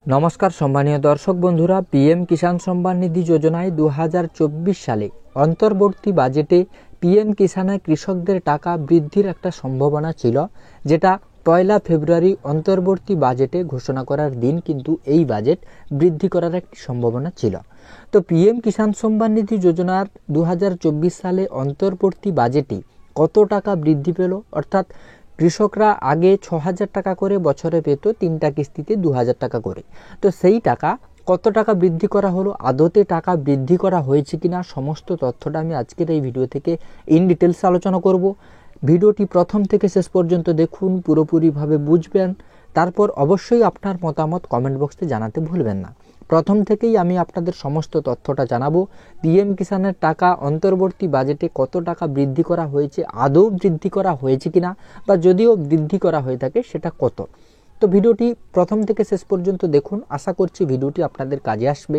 নমস্কার সম্মানীয় দর্শক বন্ধুরা, পিএম কিষাণ সম্মান নিধি যোজনায় 2024 সালে অন্তর্বর্তী বাজেটে পিএম কিষাণে কৃষকদের টাকা বৃদ্ধির একটা সম্ভাবনা ছিল, যেটা 1 ফেব্রুয়ারি অন্তর্বর্তী বাজেটে ঘোষণা করার দিন কিন্তু এই বাজেট বৃদ্ধি করার একটি সম্ভাবনা ছিল। তো পিএম কিষাণ সম্মান নিধি যোজনার 2024 সালে অন্তর্বর্তী বাজেটে কত টাকা বৃদ্ধি পেল, অর্থাৎ কৃষকরা আগে 6,000 টাকা করে বছরে পেত, 3টা কিস্তিতে 2,000 টাকা করে। তো সেই টাকা কত টাকা বৃদ্ধি করা হলো, আদতে টাকা বৃদ্ধি করা হয়েছে কিনা, সমস্ত তথ্যটা আমি আজকের এই ভিডিও থেকে ইন ডিটেলস আলোচনা করব। ভিডিওটি প্রথম থেকে শেষ পর্যন্ত দেখুন, পুরোপুরিভাবে বুঝবেন। তারপর অবশ্যই আপনার মতামত কমেন্ট বক্সে জানাতে ভুলবেন না। প্রথম থেকেই আমি আপনাদের সমস্ত তথ্যটা জানাবো। পিএম কিষাণের টাকা অন্তর্বর্তী বাজেটে কত টাকা বৃদ্ধি করা হয়েছে, আদৌ বৃদ্ধি করা হয়েছে কিনা, বা যদিও বৃদ্ধি করা হয়ে থাকে সেটা কত। তো ভিডিওটি প্রথম থেকে শেষ পর্যন্ত দেখুন, আশা করছি ভিডিওটি আপনাদের কাজে আসবে।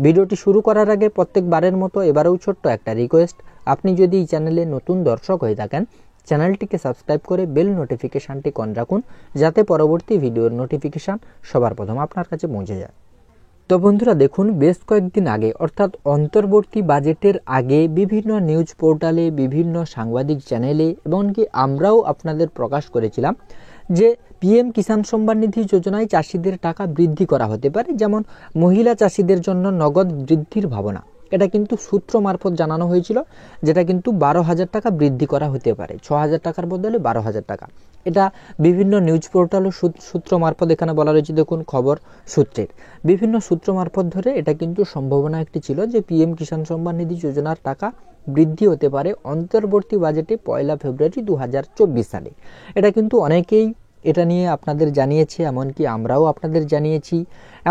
ভিডিওটি শুরু করার আগে প্রত্যেকবারের মতো এবারেও ছোট্ট একটা রিকোয়েস্ট, আপনি যদি এই চ্যানেলে নতুন দর্শক হয়ে থাকেন, চ্যানেলটিকে সাবস্ক্রাইব করে বেল নোটিফিকেশানটি অন রাখুন, যাতে পরবর্তী ভিডিওর নোটিফিকেশান সবার প্রথম আপনার কাছে পৌঁছে যায়। তো বন্ধুরা দেখুন, বেশ কয়েকদিন আগে অর্থাৎ অন্তর্বর্তী বাজেটের আগে বিভিন্ন নিউজ পোর্টালে, বিভিন্ন সাংবাদিক চ্যানেলে, এমনকি আমরাও আপনাদের প্রকাশ করেছিলাম যে পিএম কিষাণ সম্মান নিধি যোজনায় চাষিদের টাকা বৃদ্ধি করা হতে পারে। যেমন মহিলা চাষিদের জন্য নগদ বৃদ্ধির ভাবনা, এটা কিন্তু সূত্র মারফত জানানো হয়েছিল, যেটা কিন্তু 12,000 টাকা বৃদ্ধি করা হতে পারে, 6,000 টাকার বদলে 12,000 টাকা। এটা বিভিন্ন নিউজ পোর্টাল ও সূত্র মারফত এখানে বলা রয়েছে, দেখুন খবর সূত্রের বিভিন্ন সূত্র মারফত ধরে এটা কিন্তু সম্ভাবনা একটি ছিল যে পিএম কিষাণ সম্মান নিধি যোজনার টাকা বৃদ্ধি হতে পারে অন্তর্বর্তী বাজেটে 1 ফেব্রুয়ারি 2024 সালে। এটা কিন্তু অনেকেই এটা নিয়ে আপনাদের জানিয়েছে, এমনকি আমরাও আপনাদের জানিয়েছি।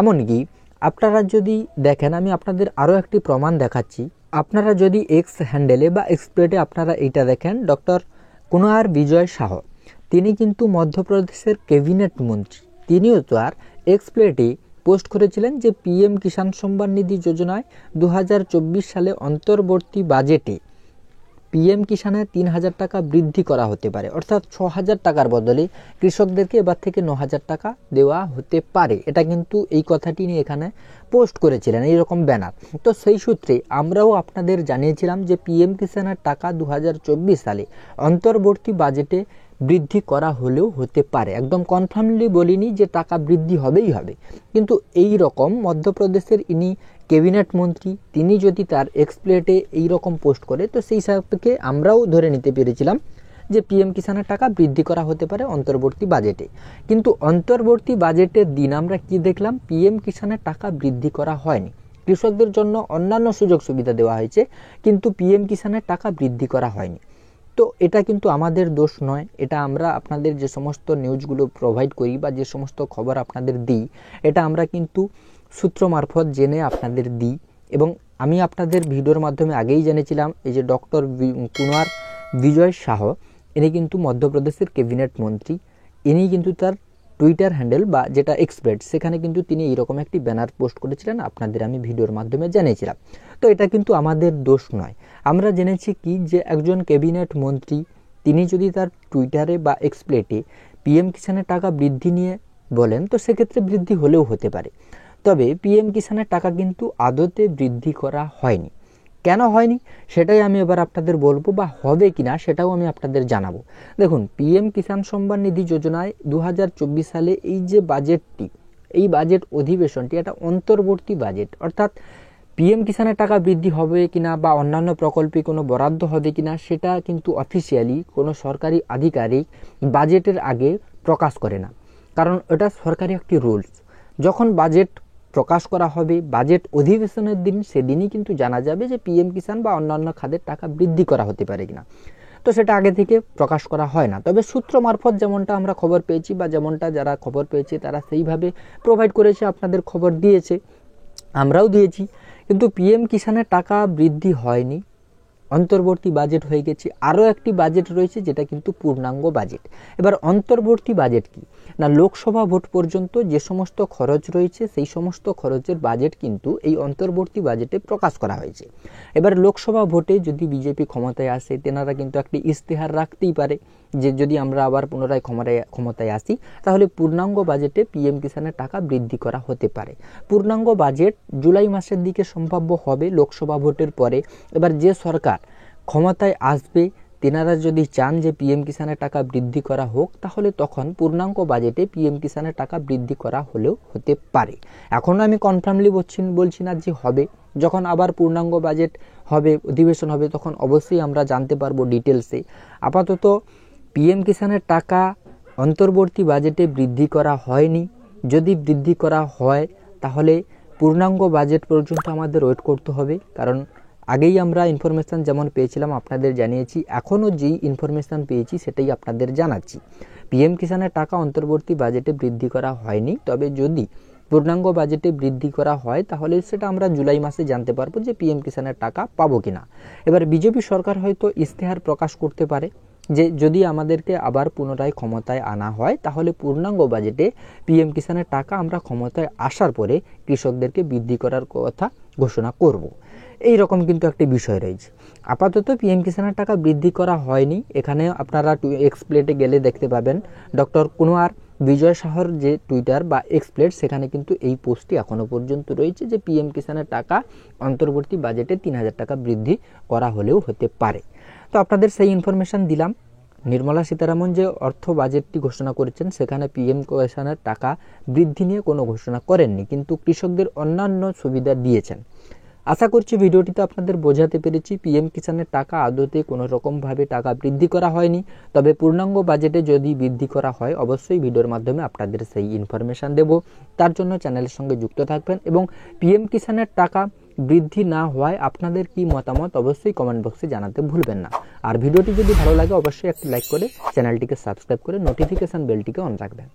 এমনকি আপনারা যদি দেখেন, আমি আপনাদের আরও একটি প্রমাণ দেখাচ্ছি। আপনারা যদি এক্স হ্যান্ডেলে বা এক্সপ্লেটে আপনারা এইটা দেখেন, ডক্টর কুনওয়ার বিজয় শাহ, তিনি কিন্তু মধ্যপ্রদেশের ক্যাবিনেট মন্ত্রী, তিনিও তো আর এক্সপ্লেটে পোস্ট করেছিলেন যে পিএম কিষাণ সম্মান নিধি যোজনায় 2024 সালে অন্তর্বর্তী বাজেটে পিএম কিষাণে 3,000 টাকা বৃদ্ধি করা হতে পারে, অর্থাৎ 6,000 টাকার বদলে কৃষকদেরকে এবার থেকে 9,000 টাকা দেওয়া হতে পারে। এটা কিন্তু এই কথাটি নিয়ে এখানে পোস্ট করেছিলেন এইরকম ব্যানার। তো সেই সূত্রে আমরাও আপনাদের জানিয়েছিলাম যে পিএম কিষাণের টাকা 2024 সালে অন্তর্বর্তী বাজেটে বৃদ্ধি করা হলেও হতে পারে। একদম কনফার্মলি বলিনি যে টাকা বৃদ্ধি হবেই হবে, কিন্তু এই রকম মধ্যপ্রদেশের ইনি ক্যাবিনেট মন্ত্রী, তিনি যদি তার এক্সপ্লেটে এই রকম পোস্ট করে, তো সেই সাপেক্ষে আমরাও ধরে নিতে পেরেছিলাম যে পিএম কিষাণের টাকা বৃদ্ধি করা হতে পারে অন্তর্বর্তী বাজেটে। কিন্তু অন্তর্বর্তী বাজেটের দিন আমরা কি দেখলাম, পিএম কিষাণের টাকা বৃদ্ধি করা হয়নি। কৃষকদের জন্য অন্যান্য সুযোগ সুবিধা দেওয়া হয়েছে, কিন্তু পিএম কিষাণের টাকা বৃদ্ধি করা হয়নি। তো এটা কিন্তু আমাদের দোষ নয়, এটা আমরা আপনাদের যে সমস্ত নিউজগুলো প্রোভাইড করি বা যে সমস্ত খবর আপনাদের দিই, এটা আমরা কিন্তু সূত্র মারফত জেনে আপনাদের দিই। এবং আমি আপনাদের ভিডিওর মাধ্যমে আগেই জেনেছিলাম, এই যে ডক্টর কুনওয়ার বিজয় শাহ, ইনি কিন্তু মধ্যপ্রদেশের ক্যাবিনেট মন্ত্রী, ইনি কিন্তু তার টুইটার হ্যান্ডেল বা যেটা এক্সপ্রেট, সেখানে কিন্তু তিনি এইরকম একটি ব্যানার পোস্ট করেছিলেন, আপনাদের আমি ভিডিওর মাধ্যমে জানিয়েছিলাম। তো এটা কিন্তু আমাদের দোষ নয়। আমরা জেনেছি কি, যে একজন ক্যাবিনেট মন্ত্রী তিনি যদি তার টুইটারে বা এক্সপ্লেটে পিএম কিষাণের টাকা বৃদ্ধি নিয়ে বলেন, তো সেক্ষেত্রে বৃদ্ধি হলেও হতে পারে। তবে পিএম কিষাণের টাকা কিন্তু আদতে বৃদ্ধি করা হয়নি। কেন হয়নি সেটাই আমি এবার আপনাদের বলবো, বা হবে কিনা সেটাও আমি আপনাদের জানাবো। দেখুন, পিএম কিষাণ সম্মান নিধি যোজনায় 2024 সালে এই যে বাজেটটি, এই বাজেট অধিবেশনটি, এটা অন্তর্বর্তী বাজেট, অর্থাৎ পিএম কিষাণের টাকা বৃদ্ধি হবে কিনা বা অন্যান্য প্রকল্পে কোনো বরাদ্দ হবে কিনা, সেটা কিন্তু অফিসিয়ালি কোনো সরকারি আধিকারিক বাজেটের আগে প্রকাশ করে না, কারণ এটা সরকারি একটি রুলস। যখন বাজেট প্রকাশ করা হবে, বাজেট অধিবেশনের দিন, সেদিনই কিন্তু জানা যাবে যে পিএম কিষাণ বা অন্যান্য খাতের টাকা বৃদ্ধি করা হতে পারে কিনা। তো সেটা আগে থেকে প্রকাশ করা হয় না। তবে সূত্র মারফত যেমনটা আমরা খবর পেয়েছি, বা যেমনটা যারা খবর পেয়েছে তারা সেইভাবে প্রোভাইড করেছে, আপনাদের খবর দিয়েছে, আমরাও দিয়েছি। কিন্তু পিএম কিষাণের টাকা বৃদ্ধি হয়নি, অন্তর্বর্তী বাজেট হয়ে গেছে। আরও একটি বাজেট রয়েছে, যেটা কিন্তু পূর্ণাঙ্গ বাজেট। এবার অন্তর্বর্তী বাজেট কি না, লোকসভা ভোট পর্যন্ত যে সমস্ত খরচ রয়েছে, সেই সমস্ত খরচের বাজেট কিন্তু এই অন্তর্বর্তী বাজেটে প্রকাশ করা হয়েছে। এবার লোকসভা ভোটে যদি বিজেপি ক্ষমতায় আসে, তেনারা কিন্তু একটি ইশতেহার রাখতেই পারে যে যদি আমরা আবার পুনরায় ক্ষমতায় আসি তাহলে পূর্ণাঙ্গ বাজেটে পিএম কিষানের টাকা বৃদ্ধি করা হতে পারে। পূর্ণাঙ্গ বাজেট জুলাই মাসের দিকে সম্ভাব্য হবে লোকসভা ভোটের পরে। এবার যে সরকার ক্ষমতায় আসবে তেনারা যদি চান যে পিএম কিষানের টাকা বৃদ্ধি করা হোক, তাহলে তখন পূর্ণাঙ্গ বাজেটে পিএম কিষানের টাকা বৃদ্ধি করা হলেও হতে পারে। এখনও আমি কনফার্মলি বলছি না যে হবে। যখন আবার পূর্ণাঙ্গ বাজেট হবে, অধিবেশন হবে, তখন অবশ্যই আমরা জানতে পারবো ডিটেলসে। আপাতত পিএম কিষানের টাকা অন্তর্বর্তী বাজেটে বৃদ্ধি করা হয়নি। যদি বৃদ্ধি করা হয় তাহলে পূর্ণাঙ্গ বাজেট পর্যন্ত আমাদের ওয়েট করতে হবে, কারণ আগেই আমরা ইনফরমেশান যেমন পেয়েছিলাম আপনাদের জানিয়েছি, এখনও যেই ইনফরমেশান পেয়েছি সেটাই আপনাদের জানাচ্ছি। পিএম কিষানের টাকা অন্তর্বর্তী বাজেটে বৃদ্ধি করা হয়নি, তবে যদি পূর্ণাঙ্গ বাজেটে বৃদ্ধি করা হয় তাহলে সেটা আমরা জুলাই মাসে জানতে পারবো যে পিএম কিষানের টাকা পাবো কিনা। এবার বিজেপি সরকার হয়তো ইশতেহার প্রকাশ করতে পারে যে যদি আমাদেরকে আবার পুনরায় ক্ষমতায় আনা হয় তাহলে পূর্ণাঙ্গ বাজেটে পিএম কিষানের টাকা আমরা ক্ষমতায় আসার পরে কৃষকদেরকে বৃদ্ধি করার কথা ঘোষণা করব। এই রকম কিন্তু একটি বিষয় রয়েছে। আপাতত পিএম কিষানের টাকা বৃদ্ধি করা হয়নি। এখানে আপনারা এক্সপ্লেটে গেলে দেখতে পাবেন ডক্টর কুনওয়ার বিজয় শাহর যে টুইটার বা এক্সপ্লেট, সেখানে কিন্তু এই পোস্টটি এখনো পর্যন্ত রয়েছে যে পিএম কিষানের টাকা অন্তর্বর্তী বাজেটে 3000 টাকা বৃদ্ধি করা হলেও হতে পারে। তো আপনাদের সেই ইনফরমেশন দিলাম। নির্মলা সীতারামন যে অর্থ বাজেটটি ঘোষণা করেছেন সেখানে পিএম কিষানের টাকা বৃদ্ধি নিয়ে কোনো ঘোষণা করেননি, কিন্তু কৃষকদের অন্যান্য সুবিধা দিয়েছেন। আশা করছি ভিডিওটিতে আপনাদের বোঝাতে পেরেছি পিএম কিষানের টাকা আদতে কোনো রকমভাবে টাকা বৃদ্ধি করা হয়নি, তবে পূর্ণাঙ্গ বাজেটে যদি বৃদ্ধি করা হয় অবশ্যই ভিডিওর মাধ্যমে আপনাদের সেই ইনফরমেশান দেব। তার জন্য চ্যানেলের সঙ্গে যুক্ত থাকবেন এবং পিএম কিষানের টাকা বৃদ্ধি না হওয়ায় আপনাদের কি মতামত অবশ্যই কমেন্ট বক্সে জানাতে ভুলবেন না। আর ভিডিওটি যদি ভালো লাগে অবশ্যই একটি লাইক করে চ্যানেলটিকে সাবস্ক্রাইব করে নোটিফিকেশান বেলটিকে অন রাখবেন।